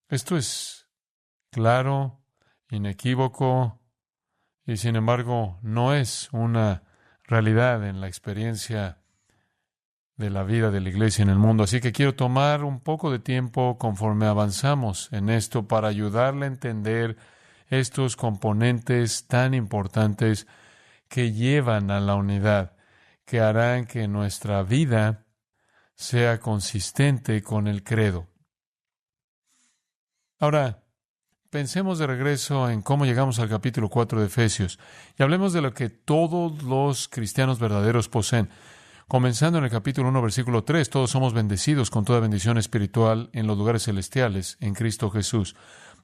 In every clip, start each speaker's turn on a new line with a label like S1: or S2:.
S1: Esto es claro, inequívoco, y sin embargo no es una realidad en la experiencia de la vida de la iglesia en el mundo. Así que quiero tomar un poco de tiempo conforme avanzamos en esto para ayudarle a entender estos componentes tan importantes que llevan a la unidad, que harán que nuestra vida sea consistente con el credo. Ahora, pensemos de regreso en cómo llegamos al capítulo 4 de Efesios y hablemos de lo que todos los cristianos verdaderos poseen. Comenzando en el capítulo 1, versículo 3, todos somos bendecidos con toda bendición espiritual en los lugares celestiales en Cristo Jesús.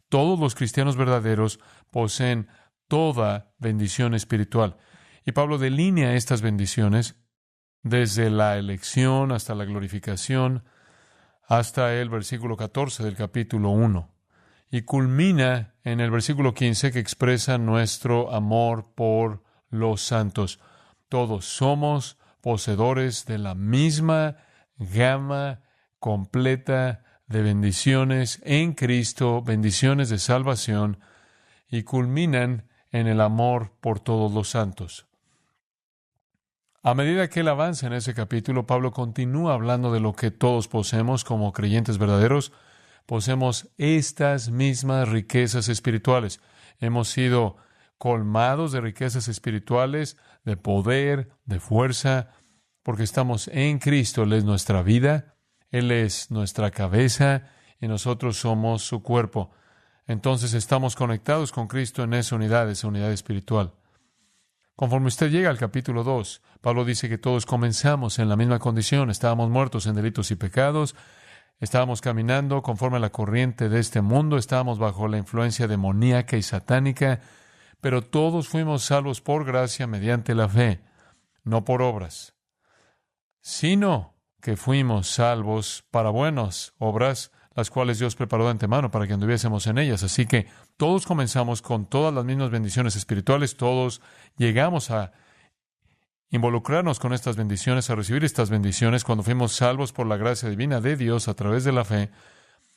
S1: Todos los cristianos verdaderos poseen toda bendición espiritual. Y Pablo delinea estas bendiciones desde la elección hasta la glorificación, hasta el versículo 14 del capítulo 1. Y culmina en el versículo 15 que expresa nuestro amor por los santos. Todos somos poseedores de la misma gama completa de bendiciones en Cristo, bendiciones de salvación, y culminan en el amor por todos los santos. A medida que él avanza en ese capítulo, Pablo continúa hablando de lo que todos poseemos como creyentes verdaderos. Poseemos estas mismas riquezas espirituales. Hemos sido colmados de riquezas espirituales, de poder, de fuerza, porque estamos en Cristo. Él es nuestra vida, Él es nuestra cabeza y nosotros somos su cuerpo. Entonces estamos conectados con Cristo en esa unidad espiritual. Conforme usted llega al capítulo 2, Pablo dice que todos comenzamos en la misma condición. Estábamos muertos en delitos y pecados. Estábamos caminando conforme a la corriente de este mundo. Estábamos bajo la influencia demoníaca y satánica. Pero todos fuimos salvos por gracia mediante la fe, no por obras, sino que fuimos salvos para buenas obras, las cuales Dios preparó de antemano para que anduviésemos en ellas. Así que todos comenzamos con todas las mismas bendiciones espirituales, todos llegamos a involucrarnos con estas bendiciones, a recibir estas bendiciones cuando fuimos salvos por la gracia divina de Dios a través de la fe.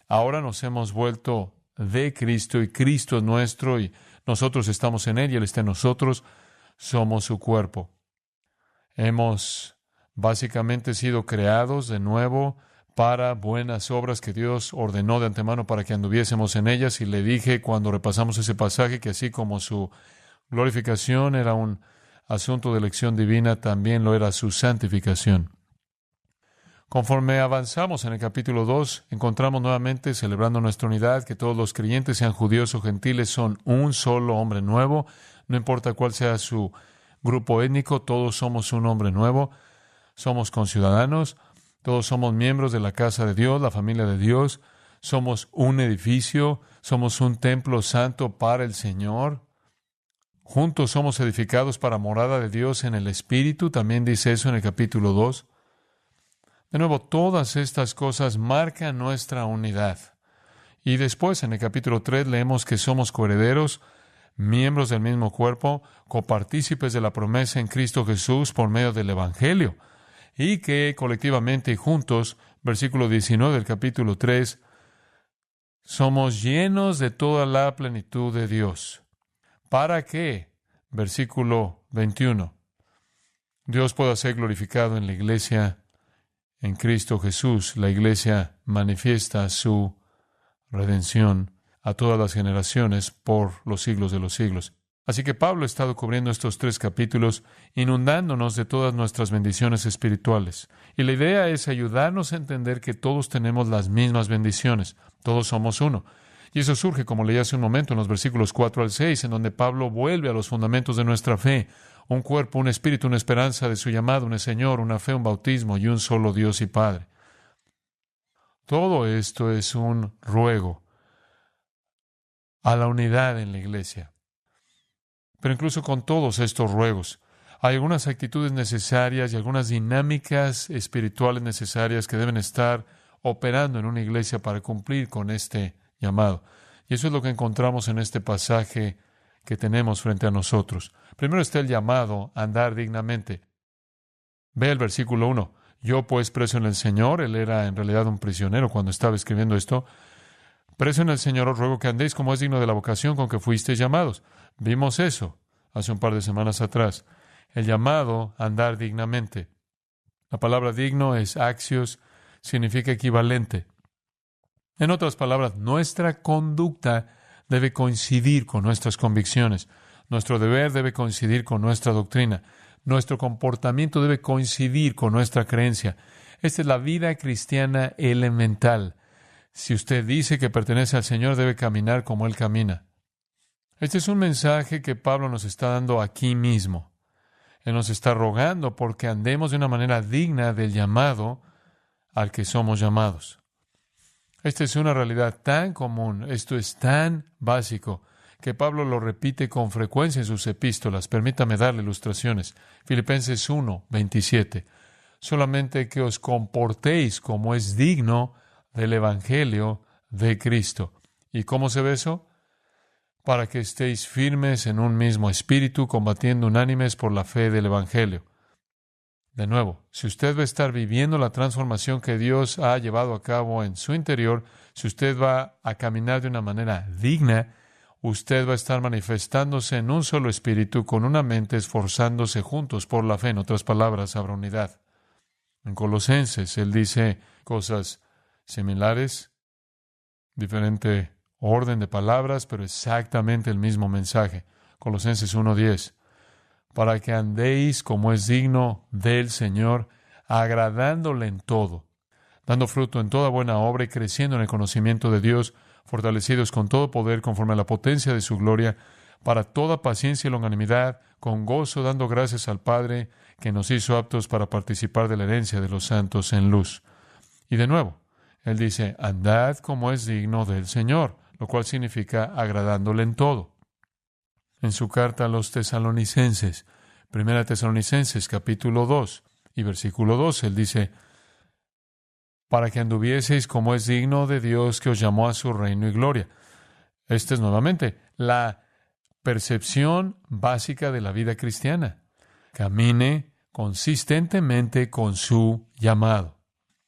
S1: Ahora nos hemos vuelto de Cristo y Cristo es nuestro y nosotros estamos en Él y Él está en nosotros. Somos su cuerpo. Hemos básicamente sido creados de nuevo para buenas obras que Dios ordenó de antemano para que anduviésemos en ellas. Y le dije cuando repasamos ese pasaje que así como su glorificación era un asunto de elección divina, también lo era su santificación. Conforme avanzamos en el capítulo 2, encontramos nuevamente, celebrando nuestra unidad, que todos los creyentes, sean judíos o gentiles, son un solo hombre nuevo. No importa cuál sea su grupo étnico, todos somos un hombre nuevo. Somos conciudadanos, todos somos miembros de la casa de Dios, la familia de Dios. Somos un edificio, somos un templo santo para el Señor. Juntos somos edificados para morada de Dios en el Espíritu. También dice eso en el capítulo 2. De nuevo, todas estas cosas marcan nuestra unidad. Y después, en el capítulo 3, leemos que somos coherederos, miembros del mismo cuerpo, copartícipes de la promesa en Cristo Jesús por medio del Evangelio. Y que colectivamente y juntos, versículo 19 del capítulo 3, somos llenos de toda la plenitud de Dios. ¿Para qué? Versículo 21. Dios pueda ser glorificado en la iglesia, en Cristo Jesús. La iglesia manifiesta su redención a todas las generaciones por los siglos de los siglos. Así que Pablo ha estado cubriendo estos 3 capítulos, inundándonos de todas nuestras bendiciones espirituales. Y la idea es ayudarnos a entender que todos tenemos las mismas bendiciones. Todos somos uno. Y eso surge, como leí hace un momento, en los versículos 4 al 6, en donde Pablo vuelve a los fundamentos de nuestra fe. Un cuerpo, un espíritu, una esperanza de su llamado, un Señor, una fe, un bautismo y un solo Dios y Padre. Todo esto es un ruego a la unidad en la iglesia. Pero incluso con todos estos ruegos, hay algunas actitudes necesarias y algunas dinámicas espirituales necesarias que deben estar operando en una iglesia para cumplir con este llamado. Y eso es lo que encontramos en este pasaje que tenemos frente a nosotros. Primero está el llamado a andar dignamente. Ve el versículo 1. Yo pues preso en el Señor, él era en realidad un prisionero cuando estaba escribiendo esto, Preso en el Señor, os ruego que andéis como es digno de la vocación con que fuisteis llamados. Vimos eso hace un par de semanas atrás. El llamado a andar dignamente. La palabra digno es axios, significa equivalente. En otras palabras, nuestra conducta debe coincidir con nuestras convicciones. Nuestro deber debe coincidir con nuestra doctrina. Nuestro comportamiento debe coincidir con nuestra creencia. Esta es la vida cristiana elemental. Si usted dice que pertenece al Señor, debe caminar como Él camina. Este es un mensaje que Pablo nos está dando aquí mismo. Él nos está rogando porque andemos de una manera digna del llamado al que somos llamados. Esta es una realidad tan común, esto es tan básico, que Pablo lo repite con frecuencia en sus epístolas. Permítame darle ilustraciones. Filipenses 1:27. Solamente que os comportéis como es digno del Evangelio de Cristo. ¿Y cómo se ve eso? Para que estéis firmes en un mismo espíritu, combatiendo unánimes por la fe del Evangelio. De nuevo, si usted va a estar viviendo la transformación que Dios ha llevado a cabo en su interior, si usted va a caminar de una manera digna, usted va a estar manifestándose en un solo espíritu, con una mente, esforzándose juntos por la fe. En otras palabras, habrá unidad. En Colosenses, él dice cosas similares, diferente orden de palabras, pero exactamente el mismo mensaje. Colosenses 1:10. Para que andéis como es digno del Señor, agradándole en todo, dando fruto en toda buena obra y creciendo en el conocimiento de Dios, fortalecidos con todo poder conforme a la potencia de su gloria, para toda paciencia y longanimidad, con gozo, dando gracias al Padre, que nos hizo aptos para participar de la herencia de los santos en luz. Y de nuevo, él dice, andad como es digno del Señor, lo cual significa agradándole en todo. En su carta a los tesalonicenses, 1 Tesalonicenses capítulo 2 y versículo 2, él dice, para que anduvieseis como es digno de Dios que os llamó a su reino y gloria. Esta es nuevamente la percepción básica de la vida cristiana. Camine consistentemente con su llamado.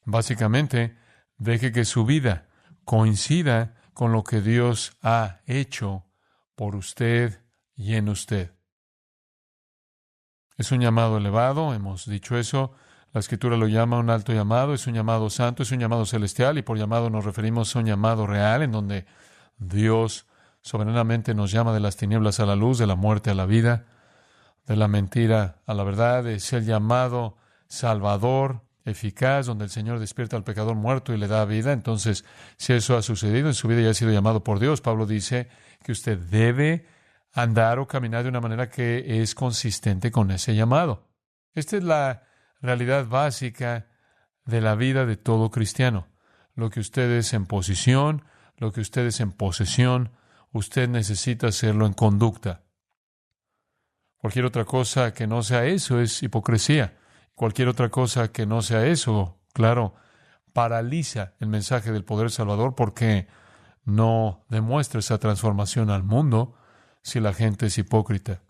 S1: Básicamente, deje que su vida coincida con lo que Dios ha hecho por usted y en usted. Es un llamado elevado, hemos dicho eso. La Escritura lo llama un alto llamado, es un llamado santo, es un llamado celestial, y por llamado nos referimos a un llamado real, en donde Dios soberanamente nos llama de las tinieblas a la luz, de la muerte a la vida, de la mentira a la verdad. Es el llamado salvador, eficaz, donde el Señor despierta al pecador muerto y le da vida. Entonces, si eso ha sucedido en su vida y ha sido llamado por Dios, Pablo dice que usted debe andar o caminar de una manera que es consistente con ese llamado. Esta es la realidad básica de la vida de todo cristiano. Lo que usted es en posición, lo que usted es en posesión, usted necesita hacerlo en conducta. Cualquier otra cosa que no sea eso es hipocresía. Cualquier otra cosa que no sea eso, claro, paraliza el mensaje del poder salvador porque no demuestra esa transformación al mundo si la gente es hipócrita.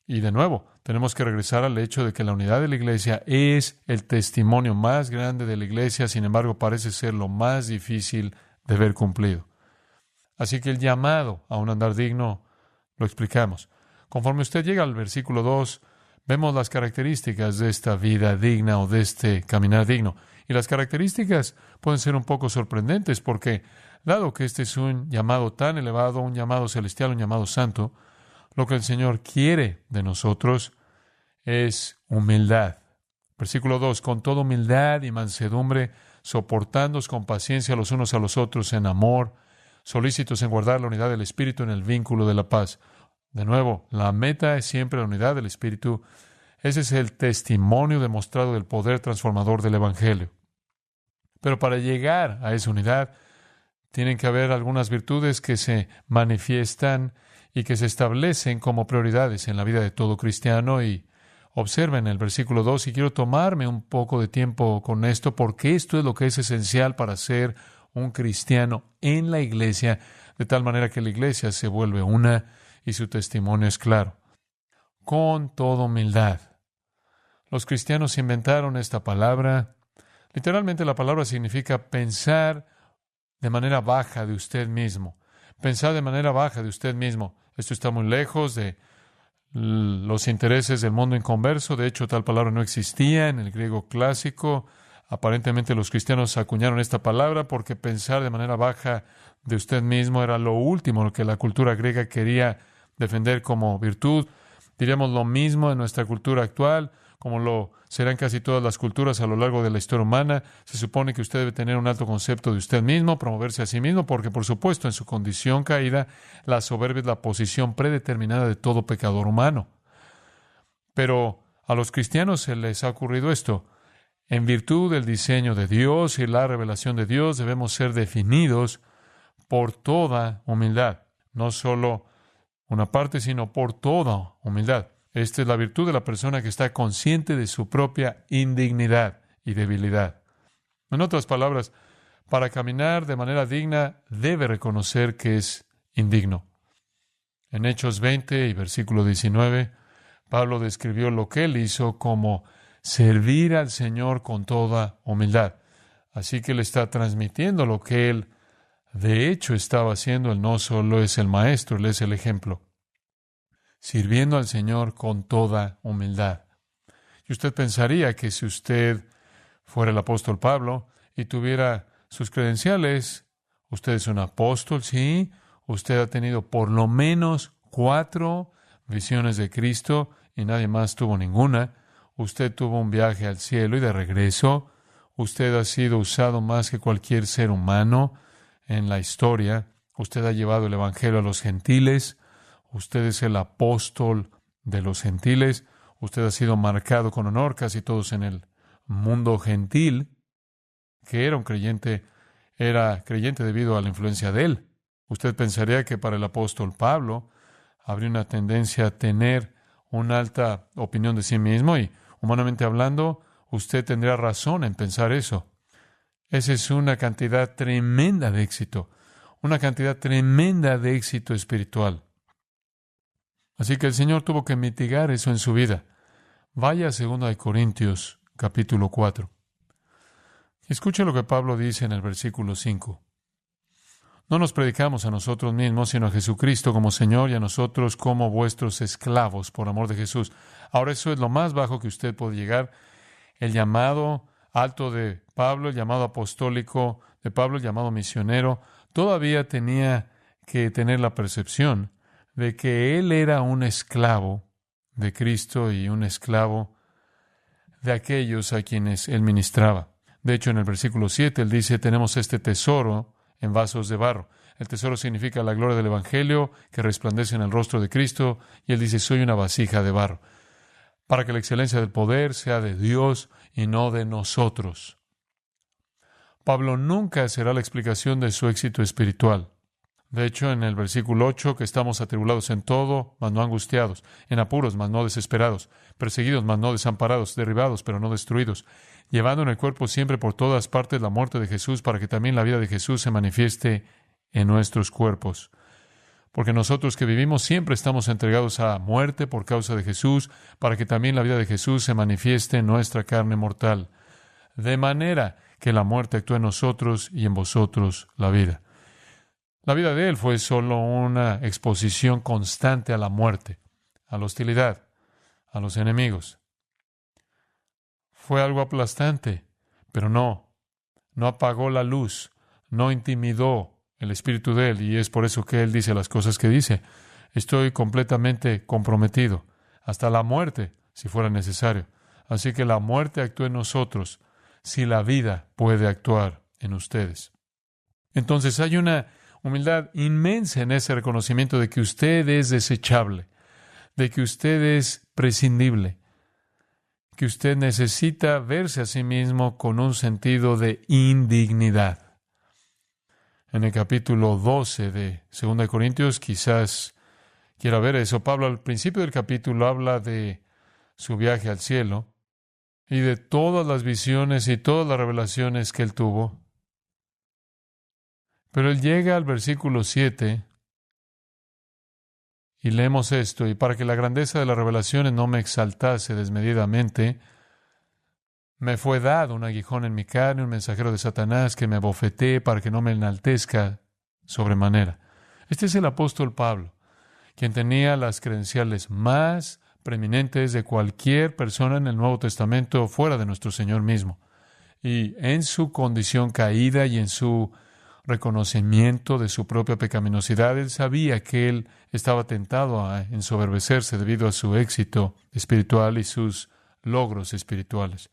S1: Y de nuevo, tenemos que regresar al hecho de que la unidad de la iglesia es el testimonio más grande de la iglesia, sin embargo, parece ser lo más difícil de ver cumplido. Así que el llamado a un andar digno lo explicamos. Conforme usted llega al versículo 2, vemos las características de esta vida digna o de este caminar digno. Y las características pueden ser un poco sorprendentes porque, dado que este es un llamado tan elevado, un llamado celestial, un llamado santo, lo que el Señor quiere de nosotros es humildad. Versículo 2, con toda humildad y mansedumbre, soportándoos con paciencia los unos a los otros en amor, solícitos en guardar la unidad del Espíritu en el vínculo de la paz. De nuevo, la meta es siempre la unidad del Espíritu. Ese es el testimonio demostrado del poder transformador del Evangelio. Pero para llegar a esa unidad, tienen que haber algunas virtudes que se manifiestan y que se establecen como prioridades en la vida de todo cristiano. Y observen el versículo 2, y quiero tomarme un poco de tiempo con esto, porque esto es lo que es esencial para ser un cristiano en la iglesia, de tal manera que la iglesia se vuelve una y su testimonio es claro. Con toda humildad. Los cristianos inventaron esta palabra. Literalmente la palabra significa pensar de manera baja de usted mismo. Pensar de manera baja de usted mismo. Esto está muy lejos de los intereses del mundo inconverso. De hecho, tal palabra no existía en el griego clásico. Aparentemente los cristianos acuñaron esta palabra porque pensar de manera baja de usted mismo era lo último que la cultura griega quería defender como virtud. Diríamos lo mismo en nuestra cultura actual, como lo serán casi todas las culturas a lo largo de la historia humana. Se supone que usted debe tener un alto concepto de usted mismo, promoverse a sí mismo, porque por supuesto en su condición caída, la soberbia es la posición predeterminada de todo pecador humano. Pero a los cristianos se les ha ocurrido esto. En virtud del diseño de Dios y la revelación de Dios, debemos ser definidos por toda humildad. No solo una parte, sino por toda humildad. Esta es la virtud de la persona que está consciente de su propia indignidad y debilidad. En otras palabras, para caminar de manera digna, debe reconocer que es indigno. En Hechos 20 y versículo 19, Pablo describió lo que él hizo como servir al Señor con toda humildad. Así que él está transmitiendo lo que él, de hecho, estaba haciendo. Él no solo es el maestro, él es el ejemplo. Sirviendo al Señor con toda humildad. Y usted pensaría que si usted fuera el apóstol Pablo y tuviera sus credenciales, usted es un apóstol, sí, usted ha tenido por lo menos 4 visiones de Cristo y nadie más tuvo ninguna. Usted tuvo un viaje al cielo y de regreso. Usted ha sido usado más que cualquier ser humano en la historia. Usted ha llevado el evangelio a los gentiles. Usted es el apóstol de los gentiles. Usted ha sido marcado con honor. Casi todos en el mundo gentil, que era creyente debido a la influencia de él. Usted pensaría que para el apóstol Pablo habría una tendencia a tener una alta opinión de sí mismo y, humanamente hablando, usted tendría razón en pensar eso. Esa es una cantidad tremenda de éxito, una cantidad tremenda de éxito espiritual. Así que el Señor tuvo que mitigar eso en su vida. Vaya a 2 Corintios, capítulo 4. Escuche lo que Pablo dice en el versículo 5. No nos predicamos a nosotros mismos, sino a Jesucristo como Señor y a nosotros como vuestros esclavos por amor de Jesús. Ahora eso es lo más bajo que usted puede llegar. El llamado alto de Pablo, el llamado apostólico de Pablo, el llamado misionero, todavía tenía que tener la percepción de que él era un esclavo de Cristo y un esclavo de aquellos a quienes él ministraba. De hecho, en el versículo 7, él dice, tenemos este tesoro en vasos de barro. El tesoro significa la gloria del Evangelio que resplandece en el rostro de Cristo, y él dice, soy una vasija de barro, para que la excelencia del poder sea de Dios y no de nosotros. Pablo nunca será la explicación de su éxito espiritual. De hecho, en el versículo 8, que estamos atribulados en todo, mas no angustiados, en apuros, mas no desesperados, perseguidos, mas no desamparados, derribados, pero no destruidos, llevando en el cuerpo siempre por todas partes la muerte de Jesús, para que también la vida de Jesús se manifieste en nuestros cuerpos. Porque nosotros que vivimos siempre estamos entregados a muerte por causa de Jesús, para que también la vida de Jesús se manifieste en nuestra carne mortal, de manera que la muerte actúe en nosotros y en vosotros la vida. La vida de él fue solo una exposición constante a la muerte, a la hostilidad, a los enemigos. Fue algo aplastante, pero no apagó la luz, no intimidó el espíritu de él, y es por eso que él dice las cosas que dice. Estoy completamente comprometido, hasta la muerte, si fuera necesario. Así que la muerte actúa en nosotros, si la vida puede actuar en ustedes. Entonces hay una humildad inmensa en ese reconocimiento de que usted es desechable, de que usted es prescindible, que usted necesita verse a sí mismo con un sentido de indignidad. En el capítulo 12 de 2 Corintios, quizás quiera ver eso. Pablo al principio del capítulo habla de su viaje al cielo y de todas las visiones y todas las revelaciones que él tuvo. Pero él llega al versículo 7 y leemos esto, y para que la grandeza de las revelaciones no me exaltase desmedidamente, Me fue dado un aguijón en mi carne, un mensajero de Satanás que me abofetee para que no me enaltezca sobremanera. Este es el apóstol Pablo, quien tenía las credenciales más preeminentes de cualquier persona en el Nuevo Testamento fuera de nuestro Señor mismo. Y en su condición caída y en su reconocimiento de su propia pecaminosidad, él sabía que él estaba tentado a ensoberbecerse debido a su éxito espiritual y sus logros espirituales.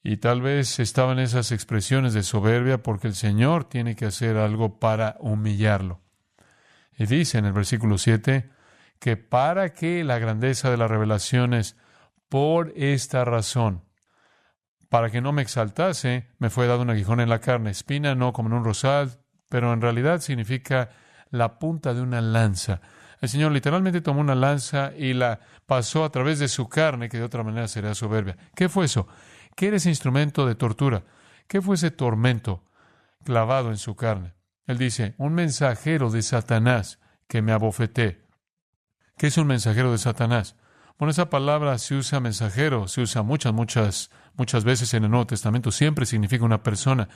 S1: Y tal vez estaban esas expresiones de soberbia porque el Señor tiene que hacer algo para humillarlo. Y dice en el versículo 7 que para que la grandeza de las revelaciones, por esta razón, para que no me exaltase, me fue dado un aguijón en la carne, espina no como en un rosal, pero en realidad significa la punta de una lanza. El Señor literalmente tomó una lanza y la pasó a través de su carne, que de otra manera sería soberbia. ¿Qué fue eso? ¿Qué era ese instrumento de tortura? ¿Qué fue ese tormento clavado en su carne? Él dice, un mensajero de Satanás que me abofeté. ¿Qué es un mensajero de Satanás? Bueno, esa palabra se usa mensajero, se usa muchas veces en el Nuevo Testamento. Siempre significa una persona.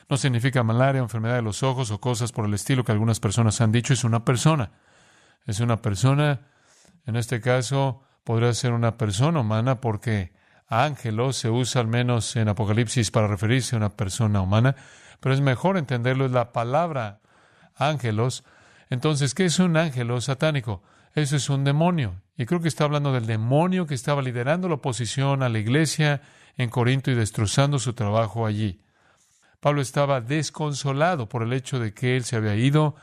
S1: No significa malaria, enfermedad de los ojos o cosas por el estilo que algunas personas han dicho. Es una persona. Es una persona. En este caso, podría ser una persona humana porque ángelos se usa al menos en Apocalipsis para referirse a una persona humana. Pero es mejor entenderlo, es la palabra ángelos. Entonces, ¿qué es un ángelo satánico? Eso es un demonio. Y creo que está hablando del demonio que estaba liderando la oposición a la iglesia en Corinto y destrozando su trabajo allí. Pablo estaba desconsolado por el hecho de que él se había ido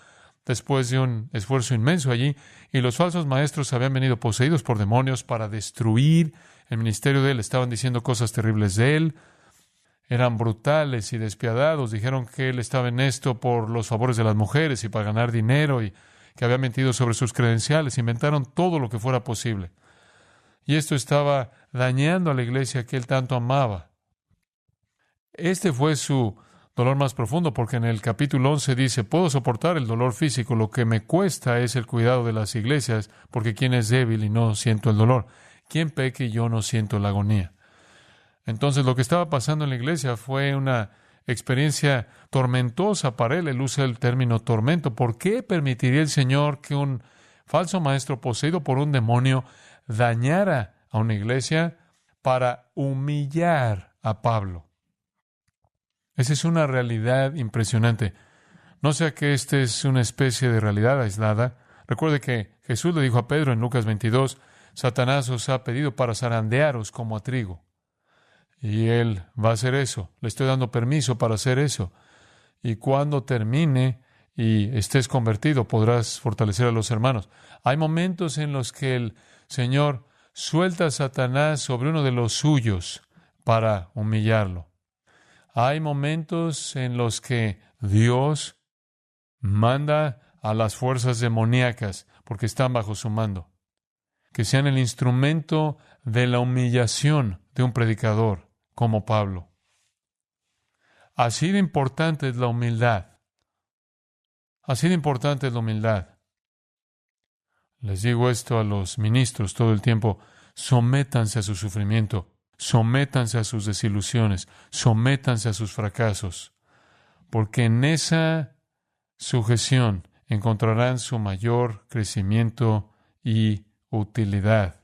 S1: después de un esfuerzo inmenso allí, y los falsos maestros habían venido poseídos por demonios para destruir el ministerio de él. Estaban diciendo cosas terribles de él. Eran brutales y despiadados. Dijeron que él estaba en esto por los favores de las mujeres y para ganar dinero y que había mentido sobre sus credenciales. Inventaron todo lo que fuera posible. Y esto estaba dañando a la iglesia que él tanto amaba. Este fue su dolor más profundo, porque en el capítulo 11 dice, puedo soportar el dolor físico, lo que me cuesta es el cuidado de las iglesias, porque ¿quién es débil y no siento el dolor? ¿Quién peca y yo no siento la agonía? Entonces, lo que estaba pasando en la iglesia fue una experiencia tormentosa para él. Él usa el término tormento. ¿Por qué permitiría el Señor que un falso maestro poseído por un demonio dañara a una iglesia para humillar a Pablo? Esa es una realidad impresionante. No sea que esta es una especie de realidad aislada. Recuerde que Jesús le dijo a Pedro en Lucas 22, Satanás os ha pedido para zarandearos como a trigo. Y él va a hacer eso. Le estoy dando permiso para hacer eso. Y cuando termine y estés convertido, podrás fortalecer a los hermanos. Hay momentos en los que el Señor suelta a Satanás sobre uno de los suyos para humillarlo. Hay momentos en los que Dios manda a las fuerzas demoníacas porque están bajo su mando, que sean el instrumento de la humillación de un predicador como Pablo. Así de importante es la humildad. Así de importante es la humildad. Les digo esto a los ministros todo el tiempo: sométanse a su sufrimiento, sométanse a sus desilusiones, sométanse a sus fracasos, porque en esa sujeción encontrarán su mayor crecimiento y utilidad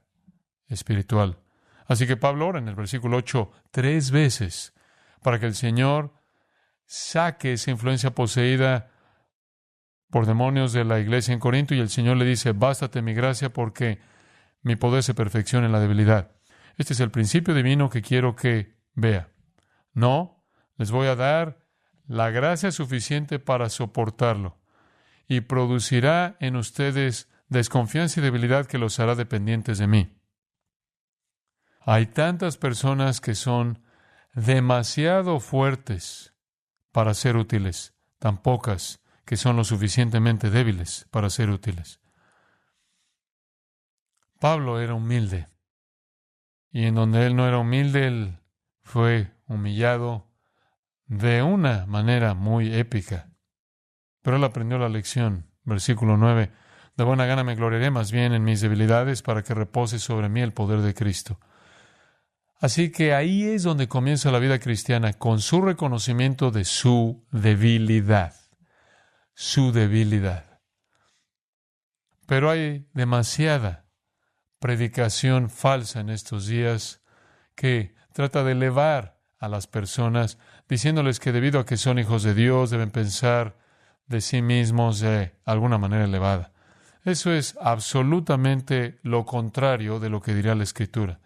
S1: espiritual. Así que Pablo ora en el versículo 8 3 veces para que el Señor saque esa influencia poseída por demonios de la iglesia en Corinto, y el Señor le dice, bástate mi gracia porque mi poder se perfecciona en la debilidad. Este es el principio divino que quiero que vea. No, les voy a dar la gracia suficiente para soportarlo, y producirá en ustedes desconfianza y debilidad que los hará dependientes de mí. Hay tantas personas que son demasiado fuertes para ser útiles, tan pocas que son lo suficientemente débiles para ser útiles. Pablo era humilde, y en donde él no era humilde, él fue humillado de una manera muy épica. Pero él aprendió la lección. Versículo 9, de buena gana me gloriaré más bien en mis debilidades para que repose sobre mí el poder de Cristo. Así que ahí es donde comienza la vida cristiana, con su reconocimiento de su debilidad. Su debilidad. Pero hay demasiada predicación falsa en estos días que trata de elevar a las personas, diciéndoles que debido a que son hijos de Dios, deben pensar de sí mismos de alguna manera elevada. Eso es absolutamente lo contrario de lo que diría la Escritura.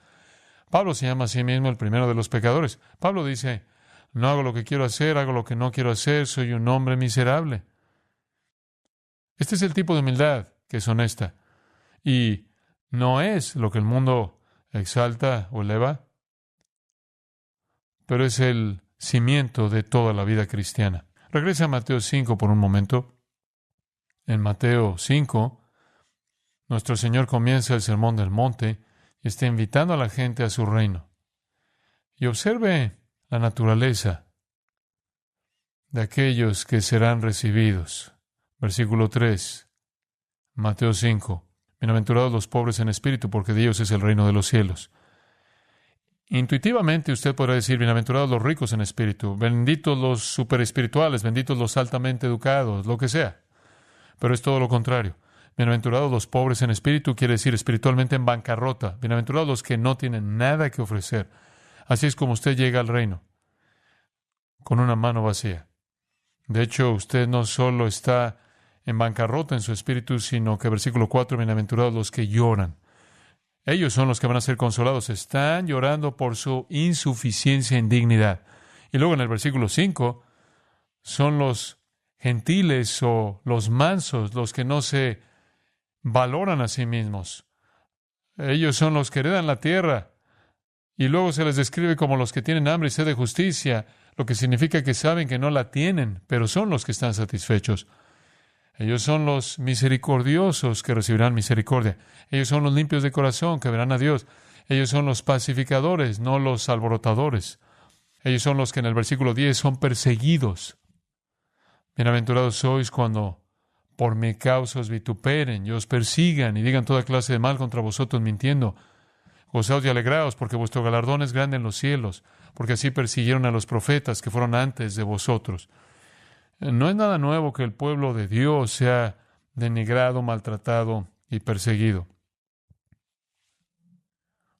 S1: Pablo se llama a sí mismo el primero de los pecadores. Pablo dice, no hago lo que quiero hacer, hago lo que no quiero hacer, soy un hombre miserable. Este es el tipo de humildad que es honesta. Y no es lo que el mundo exalta o eleva, pero es el cimiento de toda la vida cristiana. Regresa a Mateo 5 por un momento. En Mateo 5, nuestro Señor comienza el Sermón del Monte y está invitando a la gente a su reino. Y observe la naturaleza de aquellos que serán recibidos. Versículo 3, Mateo 5. Bienaventurados los pobres en espíritu, porque de ellos es el reino de los cielos. Intuitivamente usted podrá decir, bienaventurados los ricos en espíritu, benditos los superespirituales, benditos los altamente educados, lo que sea. Pero es todo lo contrario. Bienaventurados los pobres en espíritu quiere decir espiritualmente en bancarrota. Bienaventurados los que no tienen nada que ofrecer. Así es como usted llega al reino, con una mano vacía. De hecho, usted no solo está en bancarrota en su espíritu, sino que versículo 4, bienaventurados los que lloran. Ellos son los que van a ser consolados. Están llorando por su insuficiencia en dignidad. Y luego en el versículo 5, son los gentiles o los mansos, los que no se valoran a sí mismos. Ellos son los que heredan la tierra. Y luego se les describe como los que tienen hambre y sed de justicia, lo que significa que saben que no la tienen, pero son los que están satisfechos. Ellos son los misericordiosos que recibirán misericordia. Ellos son los limpios de corazón que verán a Dios. Ellos son los pacificadores, no los alborotadores. Ellos son los que en el versículo 10 son perseguidos. Bienaventurados sois cuando por mi causa os vituperen y os persigan y digan toda clase de mal contra vosotros mintiendo. Gozaos y alegraos, porque vuestro galardón es grande en los cielos, porque así persiguieron a los profetas que fueron antes de vosotros. No es nada nuevo que el pueblo de Dios sea denigrado, maltratado y perseguido.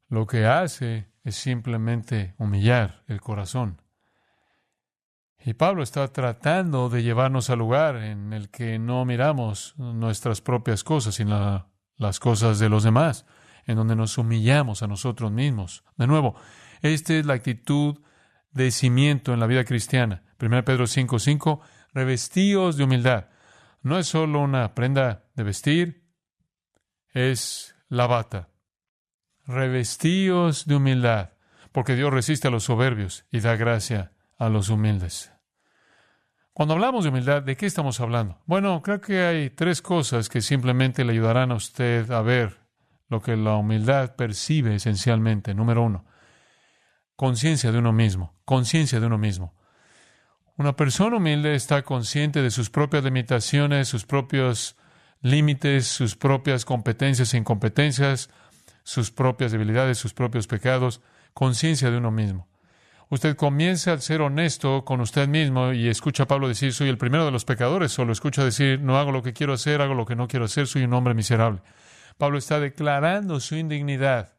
S1: Lo que hace es simplemente humillar el corazón. Y Pablo está tratando de llevarnos al lugar en el que no miramos nuestras propias cosas, sino las cosas de los demás, en donde nos humillamos a nosotros mismos. De nuevo, esta es la actitud de cimiento en la vida cristiana. 1 Pedro 5:5, revestíos de humildad. No es solo una prenda de vestir, es la bata. Revestíos de humildad, porque Dios resiste a los soberbios y da gracia a los humildes. Cuando hablamos de humildad, ¿de qué estamos hablando? Bueno, creo que hay tres cosas que simplemente le ayudarán a usted a ver lo que la humildad percibe esencialmente. Número 1, conciencia de uno mismo. Conciencia de uno mismo. Una persona humilde está consciente de sus propias limitaciones, sus propios límites, sus propias competencias e incompetencias, sus propias debilidades, sus propios pecados. Conciencia de uno mismo. Usted comienza al ser honesto con usted mismo y escucha a Pablo decir, soy el primero de los pecadores, o lo escucha decir, no hago lo que quiero hacer, hago lo que no quiero hacer, soy un hombre miserable. Pablo está declarando su indignidad.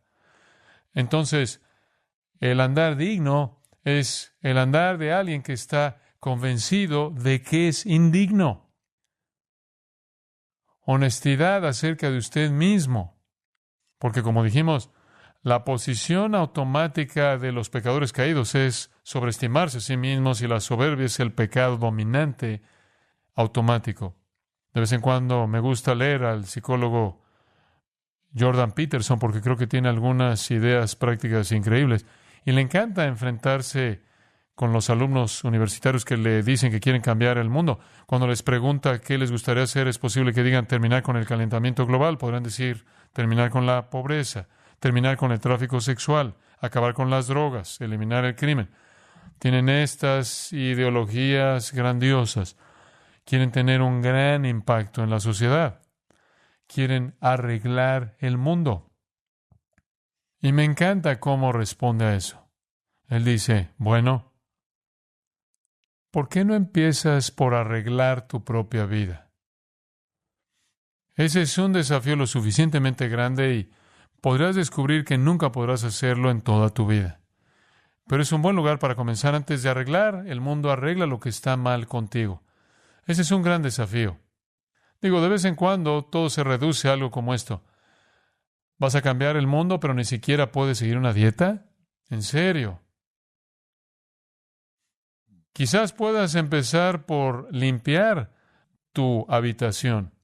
S1: Entonces, el andar digno es el andar de alguien que está convencido de que es indigno. Honestidad acerca de usted mismo. Porque como dijimos, la posición automática de los pecadores caídos es sobreestimarse a sí mismos y la soberbia es el pecado dominante automático. De vez en cuando me gusta leer al psicólogo Jordan Peterson porque creo que tiene algunas ideas prácticas increíbles y le encanta enfrentarse con los alumnos universitarios que le dicen que quieren cambiar el mundo. Cuando les pregunta qué les gustaría hacer, es posible que digan terminar con el calentamiento global. Podrán decir terminar con la pobreza, terminar con el tráfico sexual, acabar con las drogas, eliminar el crimen. Tienen estas ideologías grandiosas. Quieren tener un gran impacto en la sociedad. Quieren arreglar el mundo. Y me encanta cómo responde a eso. Él dice, bueno, ¿por qué no empiezas por arreglar tu propia vida? Ese es un desafío lo suficientemente grande y podrás descubrir que nunca podrás hacerlo en toda tu vida. Pero es un buen lugar para comenzar antes de arreglar. El mundo arregla lo que está mal contigo. Ese es un gran desafío. Digo, de vez en cuando todo se reduce a algo como esto. ¿Vas a cambiar el mundo, pero ni siquiera puedes seguir una dieta? ¿En serio? Quizás puedas empezar por limpiar tu habitación.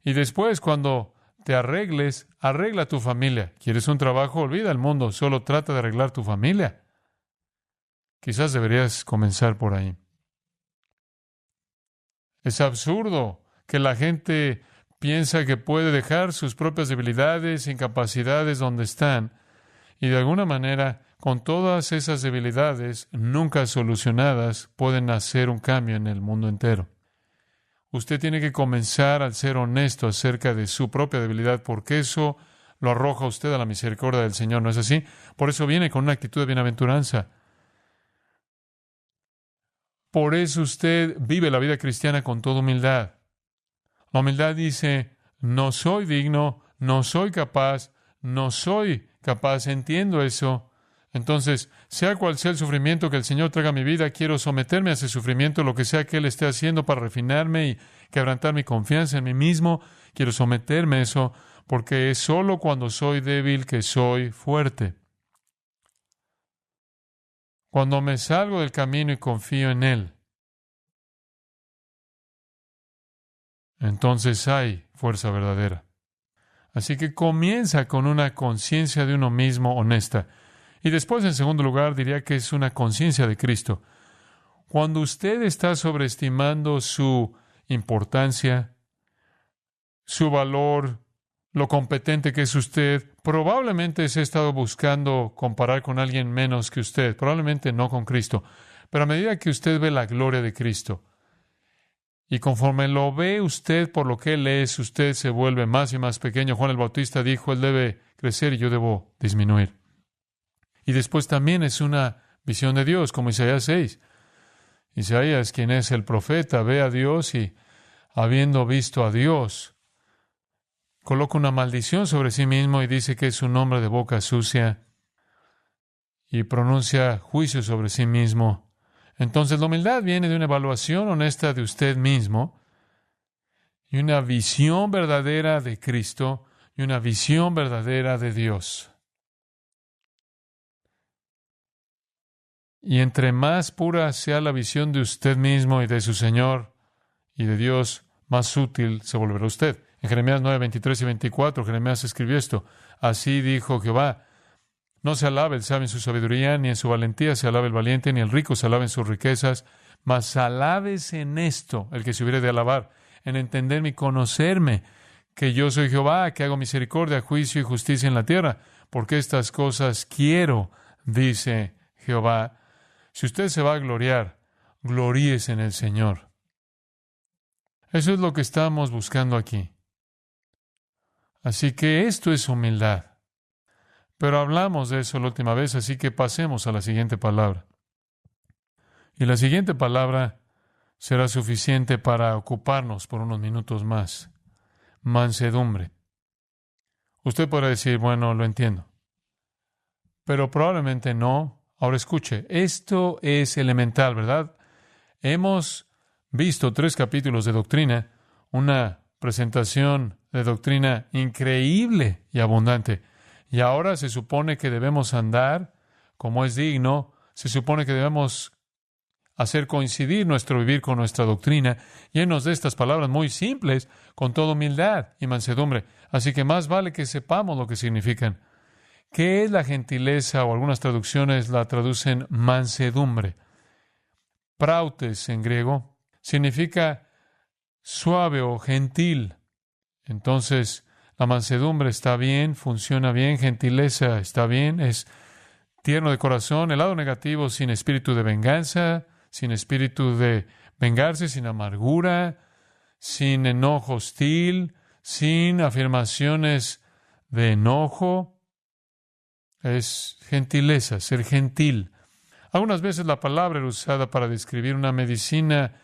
S1: Y después, cuando te arregles, arregla tu familia. ¿Quieres un trabajo? Olvida el mundo. Solo trata de arreglar tu familia. Quizás deberías comenzar por ahí. Es absurdo que la gente piensa que puede dejar sus propias debilidades, incapacidades donde están, y de alguna manera, con todas esas debilidades nunca solucionadas, pueden hacer un cambio en el mundo entero. Usted tiene que comenzar al ser honesto acerca de su propia debilidad, porque eso lo arroja a usted a la misericordia del Señor, ¿no es así? Por eso viene con una actitud de bienaventuranza. Por eso usted vive la vida cristiana con toda humildad. La humildad dice, no soy digno, no soy capaz, entiendo eso. Entonces, sea cual sea el sufrimiento que el Señor traiga a mi vida, quiero someterme a ese sufrimiento, lo que sea que Él esté haciendo para refinarme y quebrantar mi confianza en mí mismo. Quiero someterme a eso, porque es solo cuando soy débil que soy fuerte. Cuando me salgo del camino y confío en Él, entonces hay fuerza verdadera. Así que comienza con una conciencia de uno mismo honesta. Y después, en segundo lugar, diría que es una conciencia de Cristo. Cuando usted está sobreestimando su importancia, su valor, lo competente que es usted, probablemente se ha estado buscando comparar con alguien menos que usted, probablemente no con Cristo. Pero a medida que usted ve la gloria de Cristo, y conforme lo ve usted por lo que Él es, usted se vuelve más y más pequeño. Juan el Bautista dijo, Él debe crecer y yo debo disminuir. Y después también es una visión de Dios, como Isaías 6. Isaías, quien es el profeta, ve a Dios y, habiendo visto a Dios, coloca una maldición sobre sí mismo y dice que es un hombre de boca sucia y pronuncia juicio sobre sí mismo. Entonces la humildad viene de una evaluación honesta de usted mismo y una visión verdadera de Cristo y una visión verdadera de Dios. Y entre más pura sea la visión de usted mismo y de su Señor y de Dios, más útil se volverá usted. En Jeremías 9, 23 y 24, Jeremías escribió esto. Así dijo Jehová, no se alabe el sabio en su sabiduría, ni en su valentía se alabe el valiente, ni el rico se alabe en sus riquezas, mas alábese en esto el que se hubiere de alabar, en entenderme y conocerme, que yo soy Jehová, que hago misericordia, juicio y justicia en la tierra, porque estas cosas quiero, dice Jehová. Si usted se va a gloriar, gloríese en el Señor. Eso es lo que estamos buscando aquí. Así que esto es humildad. Pero hablamos de eso la última vez, así que pasemos a la siguiente palabra. Y la siguiente palabra será suficiente para ocuparnos por unos minutos más. Mansedumbre. Usted podrá decir, bueno, lo entiendo. Pero probablemente no. Ahora escuche, esto es elemental, ¿verdad? Hemos visto 3 capítulos de doctrina, una presentación de doctrina increíble y abundante. Y ahora se supone que debemos andar como es digno, se supone que debemos hacer coincidir nuestro vivir con nuestra doctrina, llenos de estas palabras muy simples, con toda humildad y mansedumbre. Así que más vale que sepamos lo que significan. ¿Qué es la gentileza? O algunas traducciones la traducen mansedumbre. Prautes en griego significa suave o gentil. Entonces, la mansedumbre está bien, funciona bien, gentileza está bien, es tierno de corazón. El lado negativo, sin espíritu de venganza, sin espíritu de vengarse, sin amargura, sin enojo hostil, sin afirmaciones de enojo. Es gentileza, ser gentil. Algunas veces la palabra era usada para describir una medicina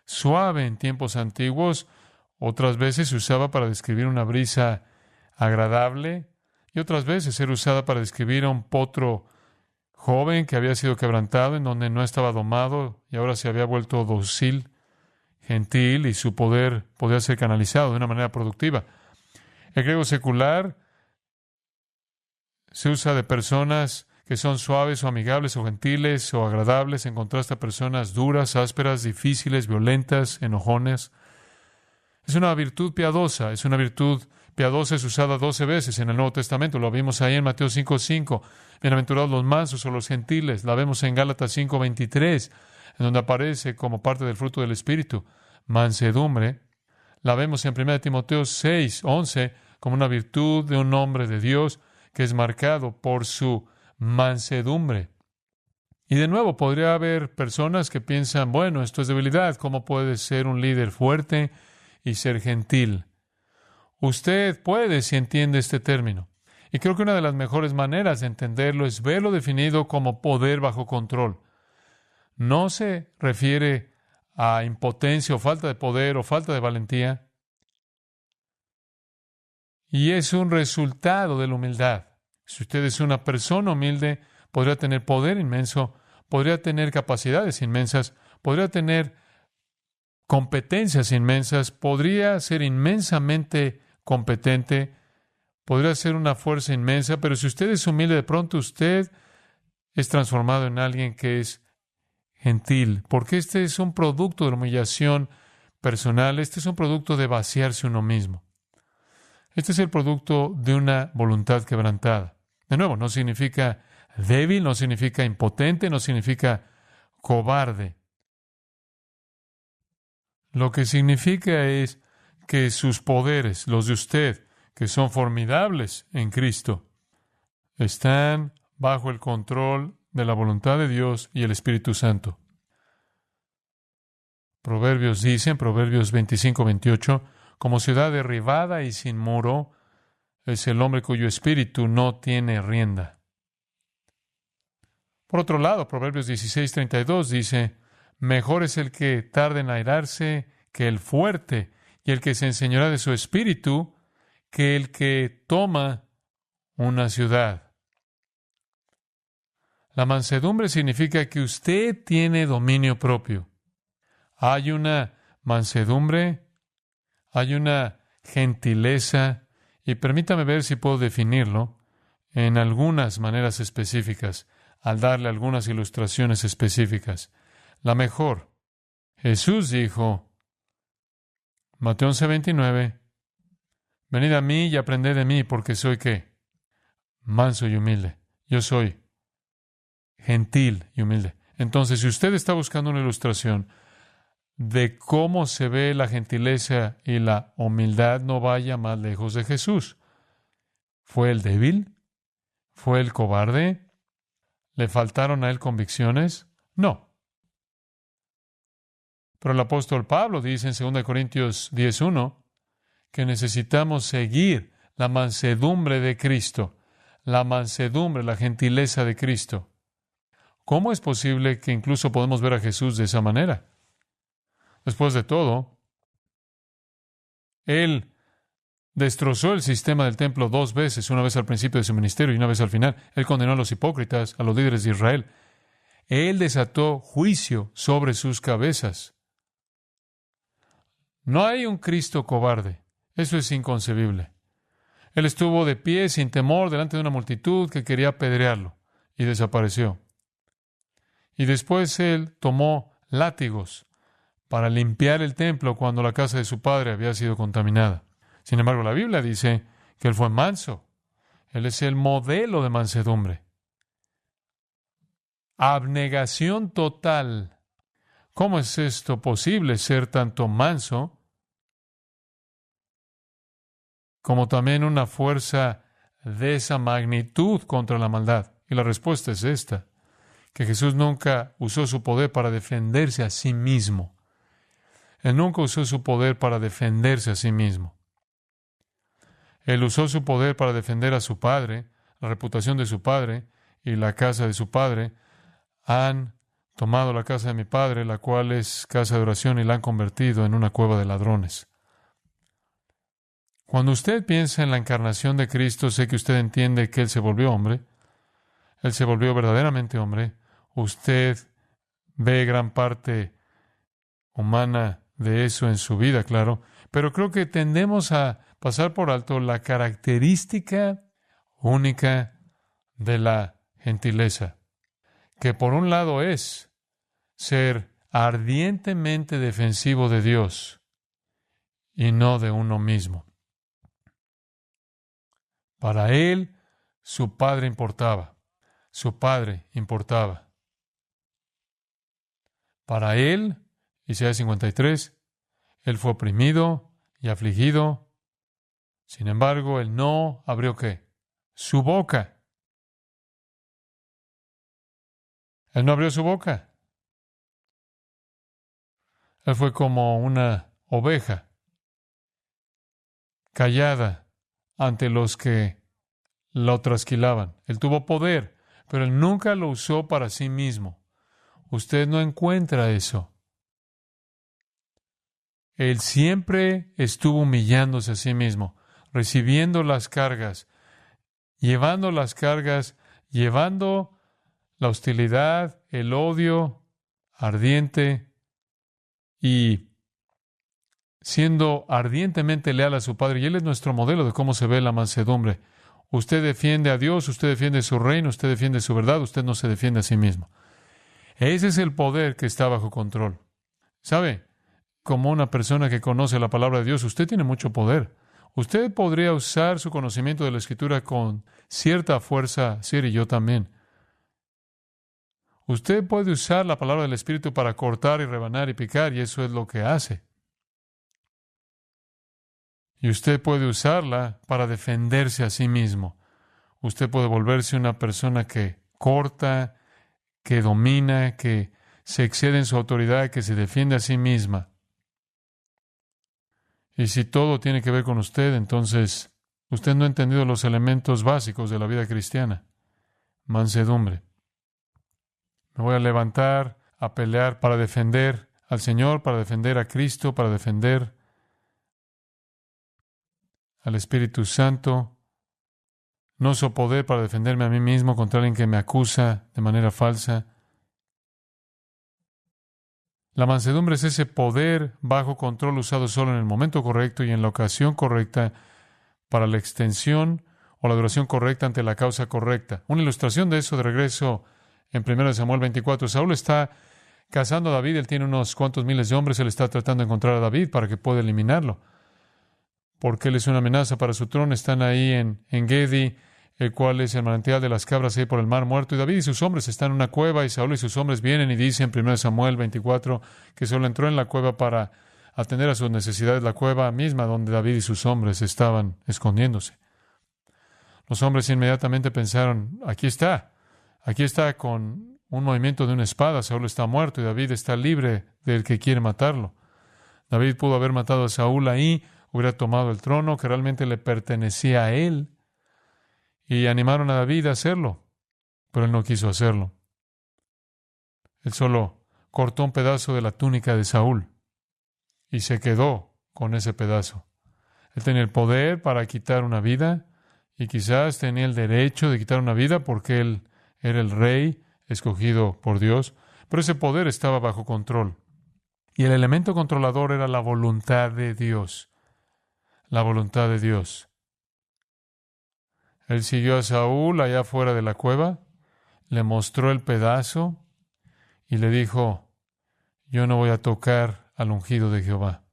S1: suave en tiempos antiguos, otras veces se usaba para describir una brisa agradable y otras veces era usada para describir a un potro joven que había sido quebrantado, en donde no estaba domado y ahora se había vuelto dócil, gentil, y su poder podía ser canalizado de una manera productiva. El griego secular se usa de personas que son suaves o amigables o gentiles o agradables en contraste a personas duras, ásperas, difíciles, violentas, enojones. Es una virtud piadosa, es usada 12 veces en el Nuevo Testamento. Lo vimos ahí en Mateo 5:5. Bienaventurados los mansos o los gentiles. La vemos en Gálatas 5:23, en donde aparece como parte del fruto del Espíritu, mansedumbre. La vemos en 1 Timoteo 6:11 como una virtud de un hombre de Dios que es marcado por su mansedumbre. Y de nuevo, podría haber personas que piensan, bueno, esto es debilidad. ¿Cómo puede ser un líder fuerte y ser gentil? Usted puede si entiende este término. Y creo que una de las mejores maneras de entenderlo es verlo definido como poder bajo control. No se refiere a impotencia o falta de poder o falta de valentía. Y es un resultado de la humildad. Si usted es una persona humilde, podría tener poder inmenso, podría tener capacidades inmensas, podría tener competencias inmensas, podría ser inmensamente competente, podría ser una fuerza inmensa, pero si usted es humilde, de pronto usted es transformado en alguien que es gentil, porque este es un producto de la humillación personal, este es un producto de vaciarse uno mismo. Este es el producto de una voluntad quebrantada. De nuevo, no significa débil, no significa impotente, no significa cobarde. Lo que significa es que sus poderes, los de usted, que son formidables en Cristo, están bajo el control de la voluntad de Dios y el Espíritu Santo. Proverbios 25:28, como ciudad derribada y sin muro, es el hombre cuyo espíritu no tiene rienda. Por otro lado, Proverbios 16:32 dice, mejor es el que tarda en airarse que el fuerte, y el que se enseñorea de su espíritu que el que toma una ciudad. La mansedumbre significa que usted tiene dominio propio. Hay una mansedumbre, hay una gentileza, y permítame ver si puedo definirlo en algunas maneras específicas, al darle algunas ilustraciones específicas. La mejor. Jesús dijo, Mateo 11:29, venid a mí y aprended de mí, porque soy ¿qué? Manso y humilde. Yo soy gentil y humilde. Entonces, si usted está buscando una ilustración de cómo se ve la gentileza y la humildad, no vaya más lejos de Jesús. ¿Fue el débil? ¿Fue el cobarde? ¿Le faltaron a él convicciones? No. Pero el apóstol Pablo dice en 2 Corintios 10:1 que necesitamos seguir la mansedumbre de Cristo, la mansedumbre, la gentileza de Cristo. ¿Cómo es posible que incluso podemos ver a Jesús de esa manera? Después de todo, Él destrozó el sistema del templo 2 veces, una vez al principio de su ministerio y una vez al final. Él condenó a los hipócritas, a los líderes de Israel. Él desató juicio sobre sus cabezas. No hay un Cristo cobarde. Eso es inconcebible. Él estuvo de pie sin temor delante de una multitud que quería apedrearlo y desapareció. Y después Él tomó látigos para limpiar el templo cuando la casa de su padre había sido contaminada. Sin embargo, la Biblia dice que Él fue manso. Él es el modelo de mansedumbre. Abnegación total. ¿Cómo es esto posible, ser tanto manso como también una fuerza de esa magnitud contra la maldad? Y la respuesta es esta, que Jesús nunca usó su poder para defenderse a sí mismo. Él nunca usó su poder para defenderse a sí mismo. Él usó su poder para defender a su Padre, la reputación de su padre y la casa de su padre. Han tomado la casa de mi padre, la cual es casa de oración, y la han convertido en una cueva de ladrones. Cuando usted piensa en la encarnación de Cristo, sé que usted entiende que Él se volvió hombre. Él se volvió verdaderamente hombre. Usted ve gran parte humana de eso en su vida, claro. Pero creo que tendemos a pasar por alto la característica única de la gentileza, que por un lado es ser ardientemente defensivo de Dios y no de uno mismo. Para él, su padre importaba. Su padre importaba. Para él, Isaías 53, él fue oprimido y afligido. Sin embargo, él no abrió ¿qué? Su boca. Él no abrió su boca. Él fue como una oveja callada ante los que lo trasquilaban. Él tuvo poder, pero él nunca lo usó para sí mismo. Usted no encuentra eso. Él siempre estuvo humillándose a sí mismo, recibiendo las cargas, llevando la hostilidad, el odio ardiente y siendo ardientemente leal a su Padre. Y Él es nuestro modelo de cómo se ve la mansedumbre. Usted defiende a Dios, usted defiende su reino, usted defiende su verdad, usted no se defiende a sí mismo. Ese es el poder que está bajo control. ¿Sabe? Como una persona que conoce la palabra de Dios, usted tiene mucho poder. Usted podría usar su conocimiento de la Escritura con cierta fuerza, Sir, y yo también. Usted puede usar la palabra del Espíritu para cortar y rebanar y picar, y eso es lo que hace. Y usted puede usarla para defenderse a sí mismo. Usted puede volverse una persona que corta, que domina, que se excede en su autoridad, que se defiende a sí misma. Y si todo tiene que ver con usted, entonces usted no ha entendido los elementos básicos de la vida cristiana. Mansedumbre. Me voy a levantar, a pelear para defender al Señor, para defender a Cristo, para defender al Espíritu Santo. No uso poder para defenderme a mí mismo contra alguien que me acusa de manera falsa. La mansedumbre es ese poder bajo control usado solo en el momento correcto y en la ocasión correcta para la extensión o la duración correcta ante la causa correcta. Una ilustración de eso de regreso en 1 Samuel 24. Saúl está cazando a David, él tiene unos cuantos miles de hombres, él está tratando de encontrar a David para que pueda eliminarlo, porque él es una amenaza para su trono. Están ahí en Engedi, el cual es el manantial de las cabras ahí por el mar muerto, y David y sus hombres están en una cueva, y Saúl y sus hombres vienen y dicen en 1 Samuel 24 que Saúl entró en la cueva para atender a sus necesidades, la cueva misma donde David y sus hombres estaban escondiéndose. Los hombres inmediatamente pensaron, aquí está con un movimiento de una espada, Saúl está muerto y David está libre del que quiere matarlo. David pudo haber matado a Saúl ahí, hubiera tomado el trono que realmente le pertenecía a él, y animaron a David a hacerlo, pero él no quiso hacerlo. Él solo cortó un pedazo de la túnica de Saúl y se quedó con ese pedazo. Él tenía el poder para quitar una vida y quizás tenía el derecho de quitar una vida porque él era el rey escogido por Dios, pero ese poder estaba bajo control. Y el elemento controlador era la voluntad de Dios. La voluntad de Dios. Él siguió a Saúl allá afuera de la cueva, le mostró el pedazo y le dijo, yo no voy a tocar al ungido de Jehová.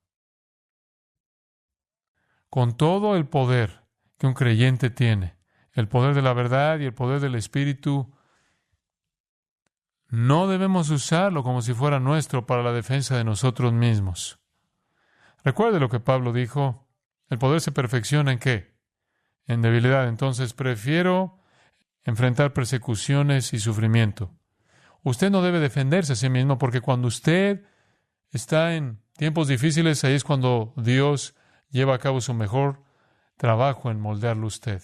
S1: Con todo el poder que un creyente tiene, el poder de la verdad y el poder del Espíritu, no debemos usarlo como si fuera nuestro para la defensa de nosotros mismos. Recuerde lo que Pablo dijo, el poder se perfecciona ¿en qué? En debilidad. Entonces prefiero enfrentar persecuciones y sufrimiento. Usted no debe defenderse a sí mismo porque cuando usted está en tiempos difíciles, ahí es cuando Dios lleva a cabo su mejor trabajo en moldearlo a usted.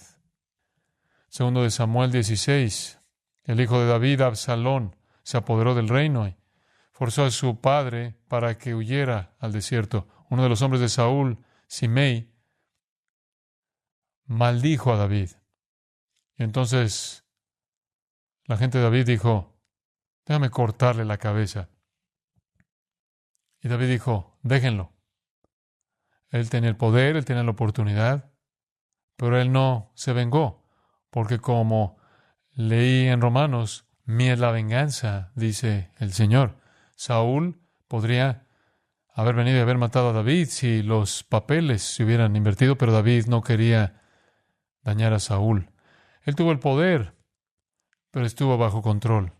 S1: Segundo de Samuel 16. El hijo de David, Absalón, se apoderó del reino y forzó a su padre para que huyera al desierto. Uno de los hombres de Saúl, Simei, maldijo a David. Y entonces la gente de David dijo, déjame cortarle la cabeza. Y David dijo, déjenlo. Él tenía el poder, él tenía la oportunidad, pero él no se vengó, porque como leí en Romanos, mía es la venganza, dice el Señor. Saúl podría haber venido y haber matado a David si los papeles se hubieran invertido, pero David no quería dañar a Saúl. Él tuvo el poder, pero estuvo bajo control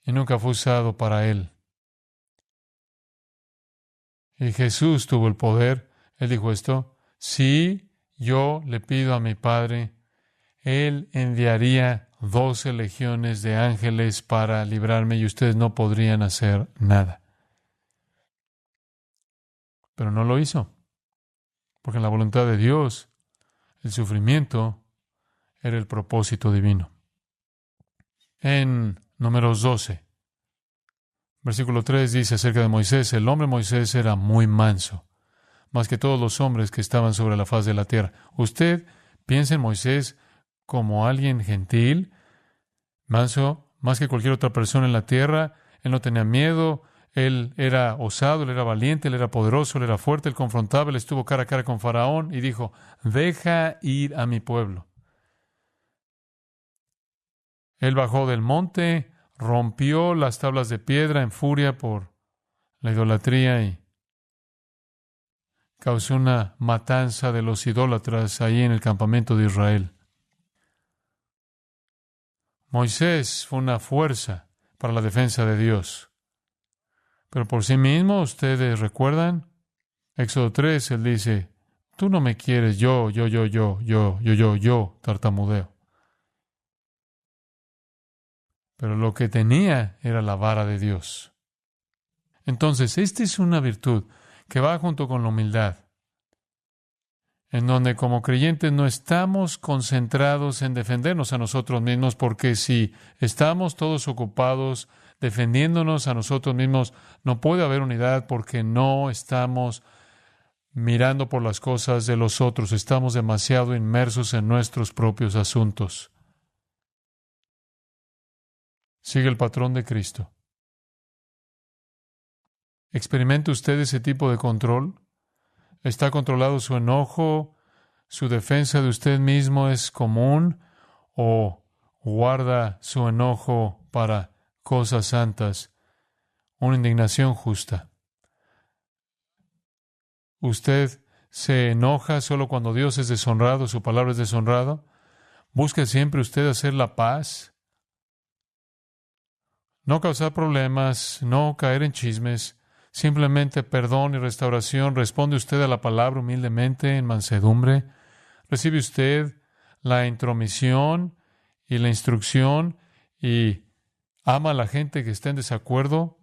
S1: y nunca fue usado para él. Y Jesús tuvo el poder. Él dijo esto, si yo le pido a mi Padre, Él enviaría 12 legiones de ángeles para librarme y ustedes no podrían hacer nada. Pero no lo hizo, porque en la voluntad de Dios, el sufrimiento era el propósito divino. En Números 12, versículo 3 dice acerca de Moisés, el hombre Moisés era muy manso, más que todos los hombres que estaban sobre la faz de la tierra. Usted piensa en Moisés como alguien gentil, manso, más que cualquier otra persona en la tierra. Él no tenía miedo, él era osado, él era valiente, él era poderoso, él era fuerte, él confrontaba, él estuvo cara a cara con Faraón y dijo, deja ir a mi pueblo. Él bajó del monte, rompió las tablas de piedra en furia por la idolatría y causó una matanza de los idólatras ahí en el campamento de Israel. Moisés fue una fuerza para la defensa de Dios. Pero por sí mismo, ustedes recuerdan, Éxodo 3, él dice, tú no me quieres, yo, tartamudeo. Pero lo que tenía era la vara de Dios. Entonces, esta es una virtud que va junto con la humildad, en donde como creyentes no estamos concentrados en defendernos a nosotros mismos, porque si estamos todos ocupados defendiéndonos a nosotros mismos, no puede haber unidad porque no estamos mirando por las cosas de los otros, estamos demasiado inmersos en nuestros propios asuntos. Sigue el patrón de Cristo. ¿Experimenta usted ese tipo de control? ¿Está controlado su enojo? ¿Su defensa de usted mismo es común? ¿O guarda su enojo para cosas santas? Una indignación justa. ¿Usted se enoja solo cuando Dios es deshonrado, su palabra es deshonrada? ¿Busca siempre usted hacer la paz? No causar problemas, no caer en chismes, simplemente perdón y restauración. ¿Responde usted a la palabra humildemente en mansedumbre? ¿Recibe usted la intromisión y la instrucción y ama a la gente que está en desacuerdo?